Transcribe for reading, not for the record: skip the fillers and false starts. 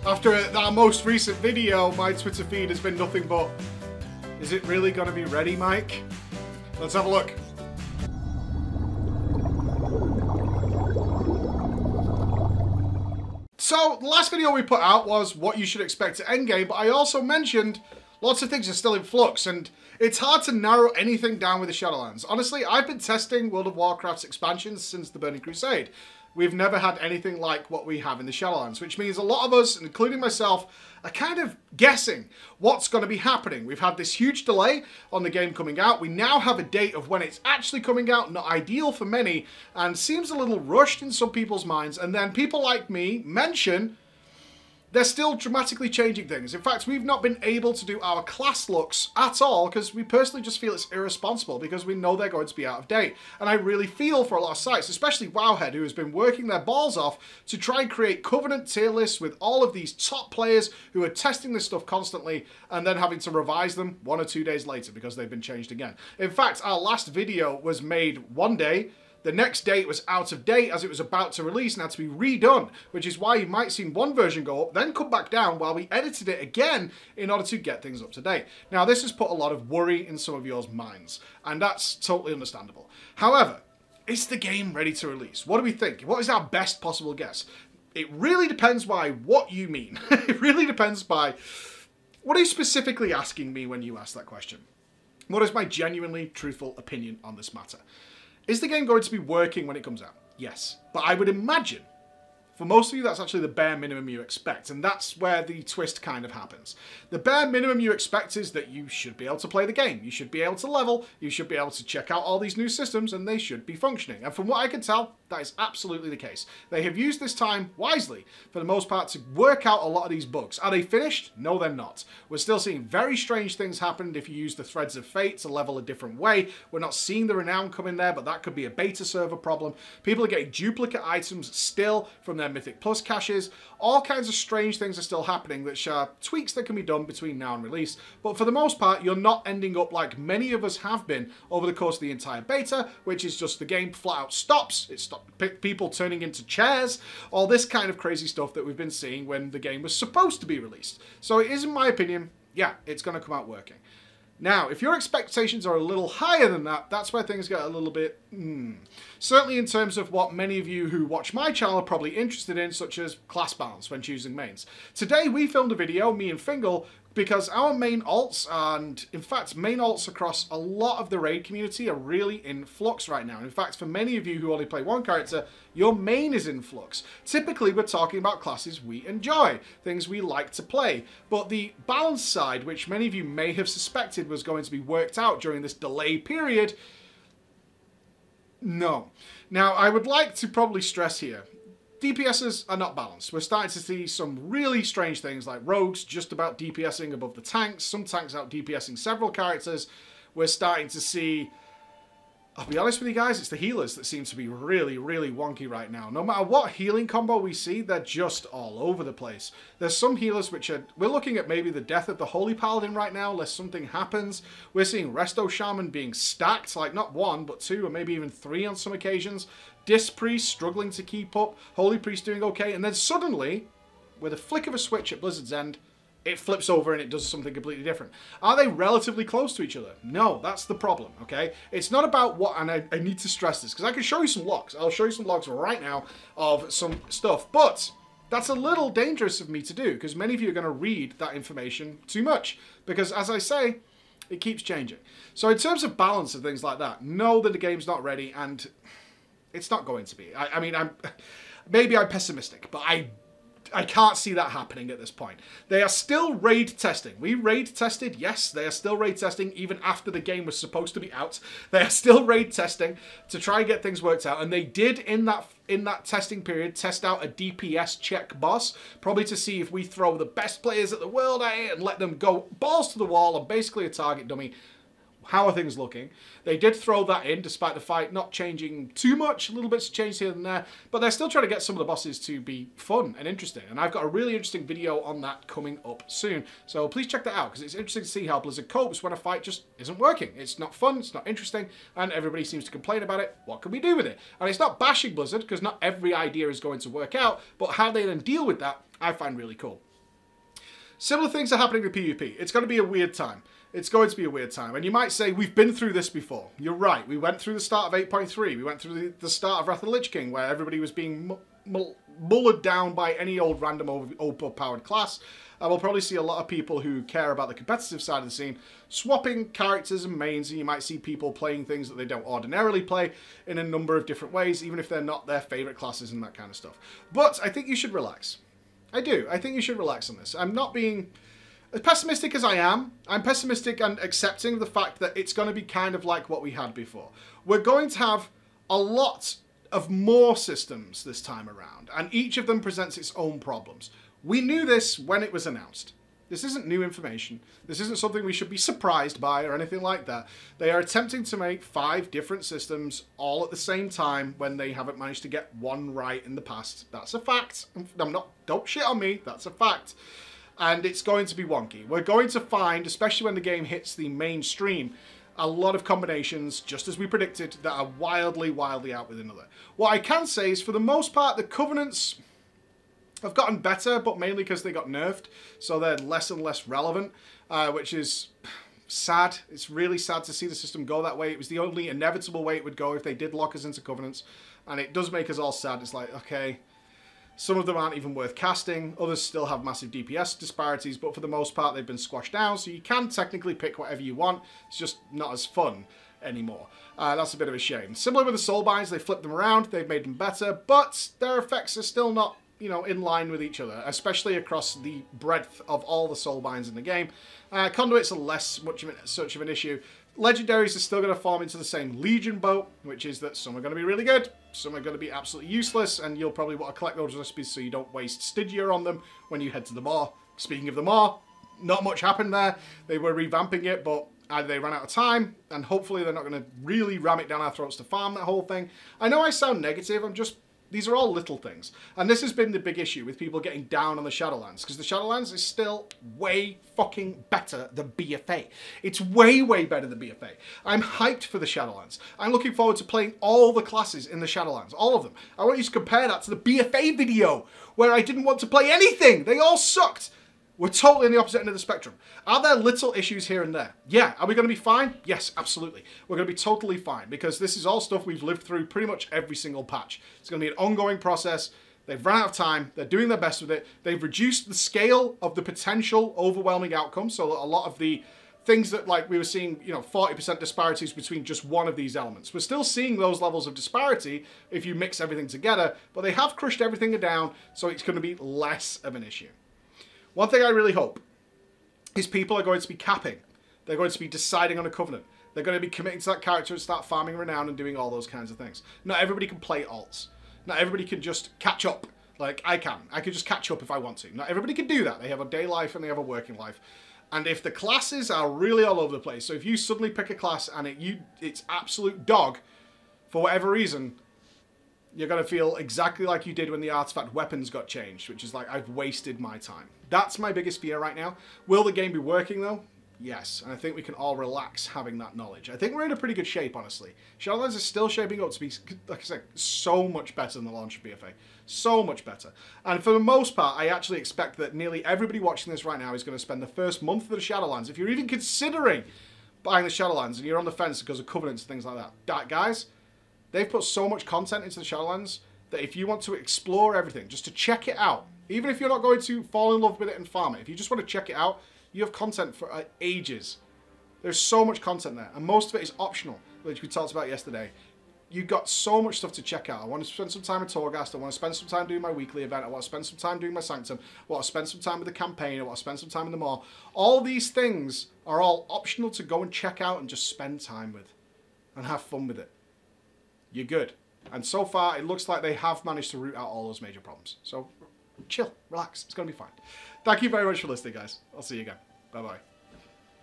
After our most recent video, my Twitter feed has been nothing but, is it really going to be ready, Mike? Let's have a look. So, the last video we put out was what you should expect at endgame, but I also mentioned lots of things are still in flux, and it's hard to narrow anything down with the Shadowlands. Honestly, I've been testing World of Warcraft's expansions since the Burning Crusade. We've never had anything like what we have in the Shadowlands, which means a lot of us, including myself, are kind of guessing what's going to be happening. We've had this huge delay on the game coming out. We now have a date of when it's actually coming out, not ideal for many, and seems a little rushed in some people's minds. And then people like me mention they're still dramatically changing things. In fact, we've not been able to do our class looks at all because we personally just feel it's irresponsible because we know they're going to be out of date. And I really feel for a lot of sites, especially Wowhead, who has been working their balls off to try and create Covenant tier lists with all of these top players who are testing this stuff constantly and then having to revise them 1 or 2 days later because they've been changed again. In fact, our last video was made one day. The next day it was out of date as it was about to release and had to be redone, which is why you might have seen one version go up, then come back down while we edited it again in order to get things up to date. Now, this has put a lot of worry in some of your minds, and that's totally understandable. However, is the game ready to release? What do we think? What is our best possible guess? It really depends by what you mean. It really depends by what are you specifically asking me when you ask that question? What is my genuinely truthful opinion on this matter? Is the game going to be working when it comes out? Yes. But I would imagine, for most of you, that's actually the bare minimum you expect. And that's where the twist kind of happens. The bare minimum you expect is that you should be able to play the game. You should be able to level. You should be able to check out all these new systems, and they should be functioning. And from what I can tell, that is absolutely the case. They have used this time wisely, for the most part, to work out a lot of these bugs. Are they finished? No, they're not. We're still seeing very strange things happen if you use the Threads of Fate to level a different way. We're not seeing the Renown come in there, but that could be a beta server problem. People are getting duplicate items still from their Mythic Plus caches. All kinds of strange things are still happening, which are tweaks that can be done between now and release. But for the most part, you're not ending up like many of us have been over the course of the entire beta, which is just the game flat out stops. It stops people turning into chairs, all this kind of crazy stuff that we've been seeing when the game was supposed to be released. So it is, in my opinion, yeah, it's going to come out working. Now, if your expectations are a little higher than that, that's where things get a little bit, Certainly in terms of what many of you who watch my channel are probably interested in, such as class balance when choosing mains. Today we filmed a video, me and Fingal, because our main alts, and in fact main alts across a lot of the raid community are really in flux right now. In fact, for many of you who only play one character, your main is in flux. Typically we're talking about classes we enjoy, things we like to play, but the balance side, which many of you may have suspected was going to be worked out during this delay period, no. Now, I would like to probably stress here, DPSs are not balanced. We're starting to see some really strange things like rogues just about DPSing above the tanks, some tanks out DPSing several characters. We're starting to see, I'll be honest with you guys, it's the healers that seem to be really, really wonky right now. No matter what healing combo we see, they're just all over the place. There's some healers which are, we're looking at maybe the death of the Holy Paladin right now, unless something happens. We're seeing Resto Shaman being stacked, like not 1, but 2, or maybe even 3 on some occasions. Disc Priest struggling to keep up, Holy Priest doing okay, and then suddenly, with a flick of a switch at Blizzard's end, it flips over and it does something completely different. Are they relatively close to each other? No, that's the problem, okay? It's not about what, and I need to stress this, because I can show you some logs. I'll show you some logs right now of some stuff, but that's a little dangerous of me to do, because many of you are going to read that information too much, because as I say, it keeps changing. So in terms of balance and things like that, know that the game's not ready, and it's not going to be. I mean, maybe I'm pessimistic, but I can't see that happening at this point. They are still raid testing. We raid tested, yes, they are still raid testing even after the game was supposed to be out. They are still raid testing to try and get things worked out, and they did in that testing period test out a DPS check boss, probably to see if we throw the best players at the world at it and let them go balls to the wall and basically a target dummy. How are things looking? They did throw that in, despite the fight not changing too much. A little bits changed here and there. But they're still trying to get some of the bosses to be fun and interesting. And I've got a really interesting video on that coming up soon. So please check that out, because it's interesting to see how Blizzard copes when a fight just isn't working. It's not fun, it's not interesting, and everybody seems to complain about it. What can we do with it? And it's not bashing Blizzard, because not every idea is going to work out. But how they then deal with that, I find really cool. Similar things are happening with PvP. It's going to be a weird time. It's going to be a weird time. And you might say, we've been through this before. You're right. We went through the start of 8.3. We went through the start of Wrath of the Lich King, where everybody was being mullered down by any old random overpowered class. And we'll probably see a lot of people who care about the competitive side of the scene swapping characters and mains, and you might see people playing things that they don't ordinarily play in a number of different ways, even if they're not their favourite classes and that kind of stuff. But I think you should relax. I do. I think you should relax on this. I'm not being as pessimistic as I am. I'm pessimistic and accepting the fact that it's going to be kind of like what we had before. We're going to have a lot of more systems this time around, and each of them presents its own problems. We knew this when it was announced. This isn't new information. This isn't something we should be surprised by or anything like that. They are attempting to make 5 different systems all at the same time when they haven't managed to get one right in the past. That's a fact. Don't shit on me. That's a fact. And it's going to be wonky. We're going to find, especially when the game hits the mainstream, a lot of combinations, just as we predicted, that are wildly, wildly out with another. What I can say is, for the most part, the Covenants have gotten better, but mainly because they got nerfed, so they're less and less relevant, which is sad. It's really sad to see the system go that way. It was the only inevitable way it would go if they did lock us into Covenants, and it does make us all sad. It's like, okay, some of them aren't even worth casting. Others still have massive DPS disparities, but for the most part, they've been squashed down, so you can technically pick whatever you want. It's just not as fun anymore. That's a bit of a shame. Similar with the Soulbinds, they flipped them around, they've made them better, but their effects are still not, you know, in line with each other, especially across the breadth of all the Soulbinds in the game. Conduits are less such of an issue. Legendaries are still going to form into the same Legion boat, which is that some are going to be really good, some are going to be absolutely useless, and you'll probably want to collect those recipes so you don't waste Stygia on them when you head to the Maw. Speaking of the Maw, not much happened there. They were revamping it, but either they ran out of time, and hopefully they're not going to really ram it down our throats to farm that whole thing. I know I sound negative, these are all little things. And this has been the big issue with people getting down on the Shadowlands, because the Shadowlands is still way fucking better than BFA. It's way, way better than BFA. I'm hyped for the Shadowlands. I'm looking forward to playing all the classes in the Shadowlands, all of them. I want you to compare that to the BFA video, where I didn't want to play anything. They all sucked. We're totally on the opposite end of the spectrum. Are there little issues here and there? Yeah. Are we going to be fine? Yes, absolutely. We're going to be totally fine, because this is all stuff we've lived through pretty much every single patch. It's going to be an ongoing process. They've run out of time. They're doing their best with it. They've reduced the scale of the potential overwhelming outcomes, so that a lot of the things that, like, we were seeing, you know, 40% disparities between just one of these elements. We're still seeing those levels of disparity if you mix everything together, but they have crushed everything down, so it's going to be less of an issue. One thing I really hope is people are going to be capping. They're going to be deciding on a Covenant. They're going to be committing to that character and start farming renown and doing all those kinds of things. Not everybody can play alts. Not everybody can just catch up like I can. I can just catch up if I want to. Not everybody can do that. They have a day life and they have a working life. And if the classes are really all over the place, so if you suddenly pick a class and it's absolute dog for whatever reason, you're going to feel exactly like you did when the artifact weapons got changed, which is like, I've wasted my time. That's my biggest fear right now. Will the game be working, though? Yes, and I think we can all relax having that knowledge. I think we're in a pretty good shape, honestly. Shadowlands is still shaping up to be, like I said, so much better than the launch of BFA. So much better. And for the most part, I actually expect that nearly everybody watching this right now is going to spend the first month of the Shadowlands, if you're even considering buying the Shadowlands and you're on the fence because of Covenants and things like that, guys, they've put so much content into the Shadowlands that if you want to explore everything, just to check it out, even if you're not going to fall in love with it and farm it, if you just want to check it out, you have content for ages. There's so much content there, and most of it is optional, which we talked about yesterday. You've got so much stuff to check out. I want to spend some time at Torghast. I want to spend some time doing my weekly event. I want to spend some time doing my Sanctum. I want to spend some time with the campaign. I want to spend some time in the Maw. All these things are all optional to go and check out and just spend time with and have fun with it. You're good. And so far, it looks like they have managed to root out all those major problems. So chill, relax. It's going to be fine. Thank you very much for listening, guys. I'll see you again. Bye-bye.